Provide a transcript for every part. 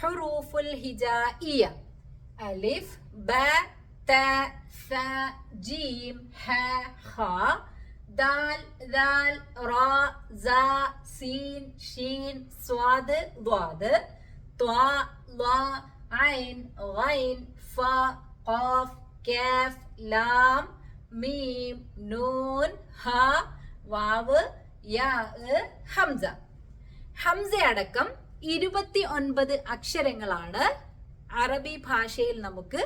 ഹുറൂഫുൽ ഹിജായിയ അലിഫ് ബ ത സ ജീം ഹ ഖ ദാൽ ദാൽ റാ സ സീൻ ഷീൻ സ്വാദ് ദ്വാദ് ത്വാ ള ഐൻ ഗൈൻ ഫ ഖാഫ് കാഫ് ലാം മീം നൂൻ ഹ വാവ് യാ ഹംസ. ഹംസ അടക്കം 29 അക്ഷരങ്ങളാണ് അറബി ഭാഷയിൽ നമുക്ക്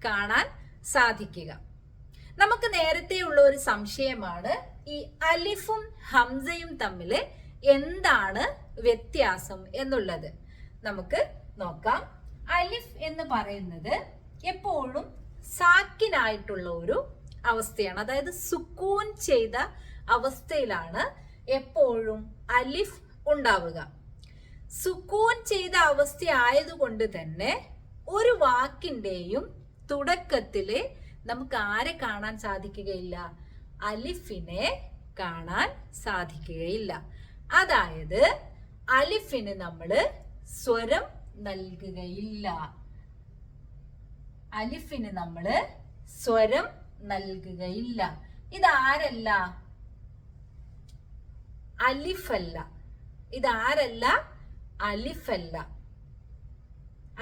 കാണാൻ സാധിക്കുക. നമുക്ക് നേരത്തെ ഉള്ള ഒരു സംശയമാണ് ഈ അലിഫും ഹംസയും തമ്മിൽ എന്താണ് വ്യത്യാസം എന്നുള്ളത്. നമുക്ക് നോക്കാം. അലിഫ് എന്ന് പറയുന്നത് എപ്പോഴും സാക്കിനായിട്ടുള്ള ഒരു അവസ്ഥയാണ്, അതായത് സുക്കൂൻ ചെയ്ത അവസ്ഥയിലാണ് എപ്പോഴും അലിഫ് ഉണ്ടാവുക. സുക്കൂൻ ചെയ്ത അവസ്ഥ ആയതുകൊണ്ട് തന്നെ ഒരു വാക്കിന്റെയും തുടക്കത്തില് നമുക്ക് ആരെ കാണാൻ സാധിക്കുകയില്ല? അലിഫിനെ കാണാൻ സാധിക്കുകയില്ല. അതായത് അലിഫിന് നമ്മള് സ്വരം നൽകുകയില്ല. അലിഫിന് നമ്മള് സ്വരം നൽകുകയില്ല. ഇതാരല്ല? അലിഫല്ല. ഇതാരല്ല? അലിഫല്ല.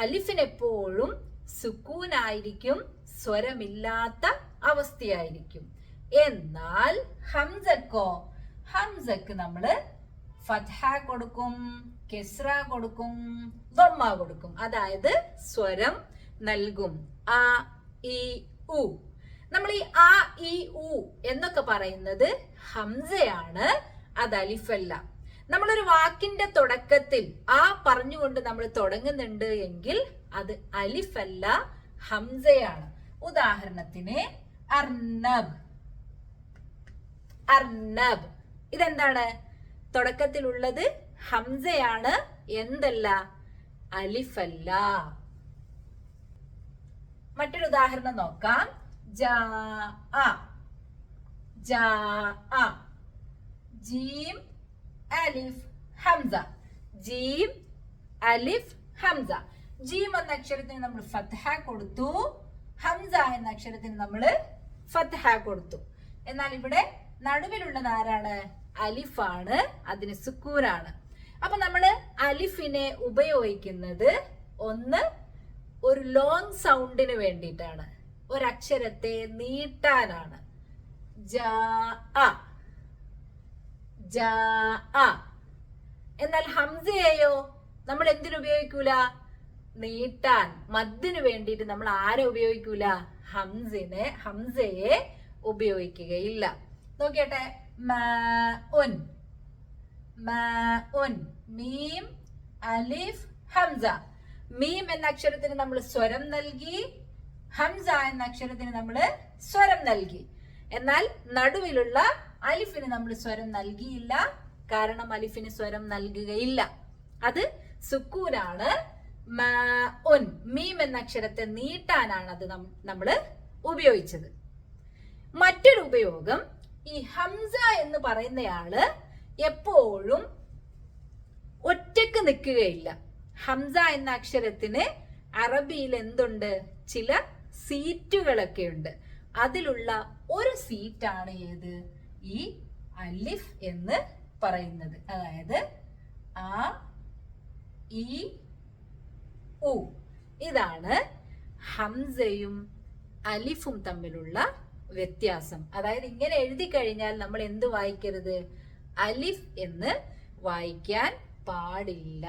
അലിഫിന് എപ്പോഴും സുക്കൂനായിരിക്കും, സ്വരമില്ലാത്ത അവസ്ഥയായിരിക്കും. എന്നാൽ ഹംസക്കോ? ഹംസക്ക് നമ്മള് ഫത്ഹ കൊടുക്കും, കെസ്ര കൊടുക്കും, ദമ്മ കൊടുക്കും, അതായത് സ്വരം നൽകും. ആ ഇ ഉ. നമ്മൾ ഈ ആ ഇ ഉ എന്നൊക്കെ പറയുന്നത് ഹംസയാണ്, അത് അലിഫല്ല. നമ്മളൊരു വാക്കിന്റെ തുടക്കത്തിൽ ആ പറഞ്ഞുകൊണ്ട് നമ്മൾ തുടങ്ങുന്നുണ്ട് എങ്കിൽ അത് അലിഫല്ല, ഹംസയാണ്. ഉദാഹരണത്തിന് അർനബ്. അർനബ് ഇതെന്താണ്? തുടക്കത്തിലുള്ളത് ഹംസയാണ്, എന്തല്ല? അലിഫല്ല. മറ്റൊരു ഉദാഹരണം നോക്കാം. ജാഅ. ജാഅ. ജീം അലിഫ് ഹംസ. ജീം അലിഫ് ഹംസ. ജീം എന്ന അക്ഷരത്തിന് നമ്മൾ ഫത്ഹ കൊടുത്തു, ഹംസ എന്ന അക്ഷരത്തിന് നമ്മൾ ഫത്ഹ കൊടുത്തു. എന്നാൽ ഇവിടെ നടുവിലുള്ളത് ആരാണ്? അലിഫാണ്, അതിന് സുക്കൂനാണ്. അപ്പൊ നമ്മള് അലിഫിനെ ഉപയോഗിക്കുന്നത് ഒന്ന് ഒരു ലോങ് സൗണ്ടിന് വേണ്ടിയിട്ടാണ്, ഒരക്ഷരത്തെ നീട്ടാനാണ്. ജാഅ. ജാഅ. എന്നാൽ ഹംസയെയോ നമ്മൾ എന്തിനുപയോഗിക്കൂല? നീട്ടാൻ, മദ്ദിന് വേണ്ടിയിട്ട് നമ്മൾ ആരെ ഉപയോഗിക്കൂല? ഹംസയെ ഉപയോഗിക്കുകയില്ല. നോക്കിയട്ടെ. മാഉൻ. മാഉൻ. മീം അലിഫ് ഹംസ. മീം എന്ന അക്ഷരത്തിന് നമ്മൾ സ്വരം നൽകി, ഹംസ എന്ന അക്ഷരത്തിന് നമ്മൾ സ്വരം നൽകി. എന്നാൽ നടുവിലുള്ള അലിഫിന് നമ്മൾ സ്വരം നൽകിയില്ല, കാരണം അലിഫിന് സ്വരം നൽകുകയില്ല, അത് സുക്കൂനാണ്. മാഉൻ. മീം എന്ന അക്ഷരത്തെ നീട്ടാനാണ് അത് നമ്മൾ ഉപയോഗിച്ചത്. മറ്റൊരു ഉപയോഗം, ഈ ഹംസ എന്ന് പറയുന്നയാള് എപ്പോഴും ഒറ്റക്ക് നിൽക്കുകയില്ല. ഹംസ എന്ന അക്ഷരത്തിന് അറബിയിൽ എന്തുണ്ട്? ചില സീറ്റുകളൊക്കെ ഉണ്ട്. അതിലുള്ള ഒരു സീറ്റാണ് ഏത്? ഈ അലിഫ് എന്ന് പറയുന്നത്. അതായത് ആ ഇ ഉ. ഇതാണ് ഹംസയും അലിഫും തമ്മിലുള്ള വ്യത്യാസം. അതായത് ഇങ്ങനെ എഴുതി കഴിഞ്ഞാൽ നമ്മൾ എന്ത് വായിക്കരുത്? അലിഫ് എന്ന് വായിക്കാൻ പാടില്ല.